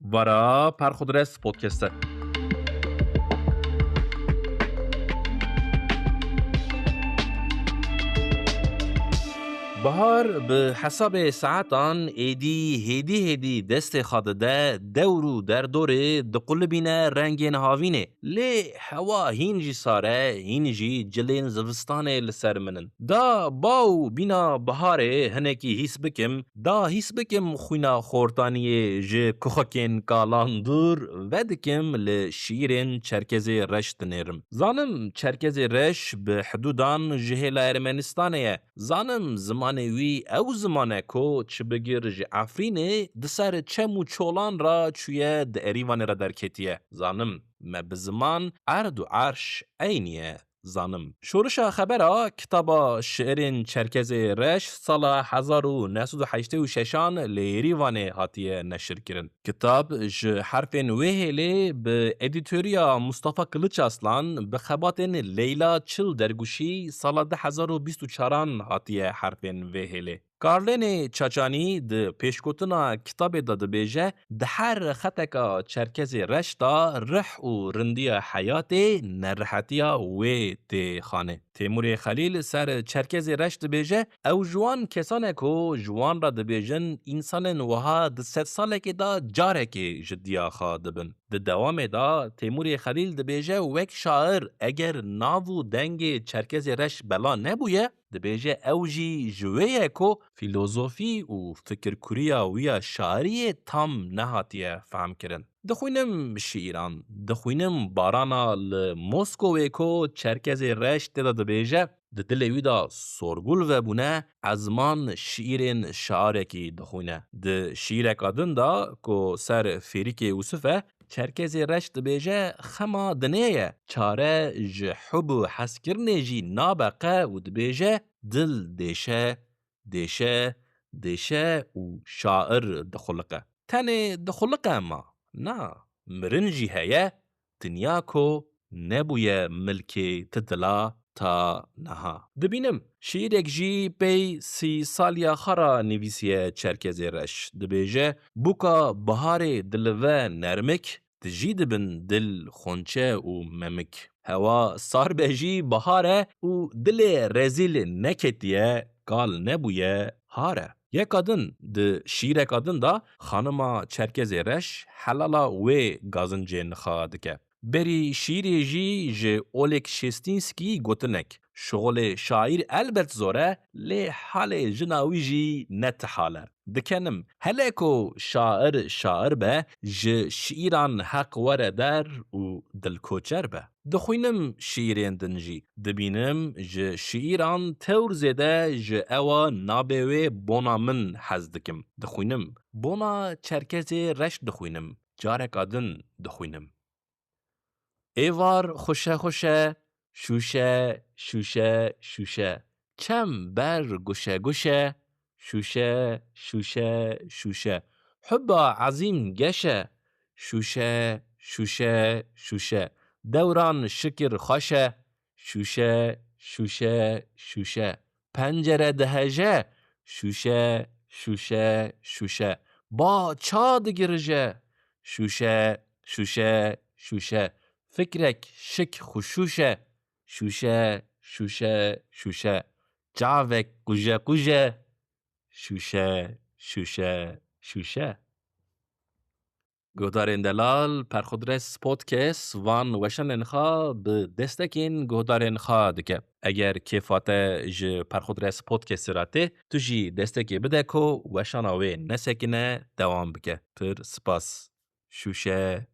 Vara Perxudres Podcast'te. بهار به حساب ساعتان هدی دست خاطده دورو در دوره دقل بینه رنگین هاوینه لی هوا هینجی ساره هینجی جلین زوستانه لسر منن دا باو بینا بهاره هنکی هیس بکم خوینا خورتانیه جه کخکین کالان دور ودکم لشیرین چرکز رشت نرم زانم چرکز رش به حدودان جهل ارمنستانه زانم زمان وی او زمانه کو چه بگیر جه افرینه دسر چمو چولان را چویه ده اریوان را در کتیه زانم ما بزمان عرض و عرش اینیه زانم شورش خبره کتاب شعرین چرکز رش سال 1986 لیریوان هاتیه نشر کرن کتاب ج حرفین وهلی به ادیتوریا مصطفی کلچ اصلان به خباتن لیلا چل درگوشی سال 2024 هاتیه حرفین وهلی کارلین چاچانی ده پیشکوتنا کتاب داده بیجه ده هر خطکا چرکز رشتا رح و رندی حیات نرحتیا و تی خانه تیمور خلیل سر چرکز رشت بیجه او جوان کسانه کو جوان را ده بیجن انسان وها ده 100 ساله که دا جاره که جدیا خواه دبن ده دوام دا تیمور خلیل ده بیجه وک شاعر اگر ناو دنگ چرکز رشت بلا نبویه ده بیجه اوجی جویه کو فیلوزوفی و فکر کوریا ویا شاعری تام نهاتیه فهم کرن دخوینم شیران دخوینم بارانا لموسکوی کو چرکز رشت ده بیجه ده دلوی دا سورگول و بونه ازمان شیرین شعاره کی دخوینه ده شیرک آدن دا کو سر فریک یوسفه چرکز رشت بیجه خما دنیه چاره جحب و حسکرنه جی نابقه و دبیجه دل دیشه و شاعر دخلقه تنه دخلقه اما نا مرنجی هیه دنیا کو نبویه ملکی تدلا تا نها دبینم شیرک جی پی 30 سالیا خرا نویسیه چرکز رش دبیجه بوکا بهار دلوه نرمک تجی دبن دل خونچه و ممک هوا سار بجی بهاره و دل رزیل نکتیه کال نبویه هاره یک kadın ده شیر kadın da خانما چرکز رش حلالا و گازنجه نخواه که بری شیری جی جه اولک شستینسکی گوتنک شغل شاعر البت زوره لی حال جناوی جی نت حاله دکنم هلکو شاعر به جه شیران حق وره در و دلکوچر به دخوینم شیرین دنجی دبینم جه شیران تور زده جه اوا نابوه بونا من حزدکم دخوینم بونا چرکز رش دخوینم جارک آدن دخوینم ایوار خوشه شوشه چم بر گوشه شوشه حبا عظیم گشه شوشه دوران شکر خوشه شوشه پنجره دهجه شوشه با چاد گرجه شوشه فکرک شک خشوشه شوشه جاوک گوشه شوشه گهدارین دلال پرخودرس پودکست وان وشن انخوا به دستکین گهدارین خوا دکه اگر کیفات ج پرخودرس پودکست راته تو جی دستکی بده کو وشن آوه نسکنه دوام بکه پر سپاس شوشه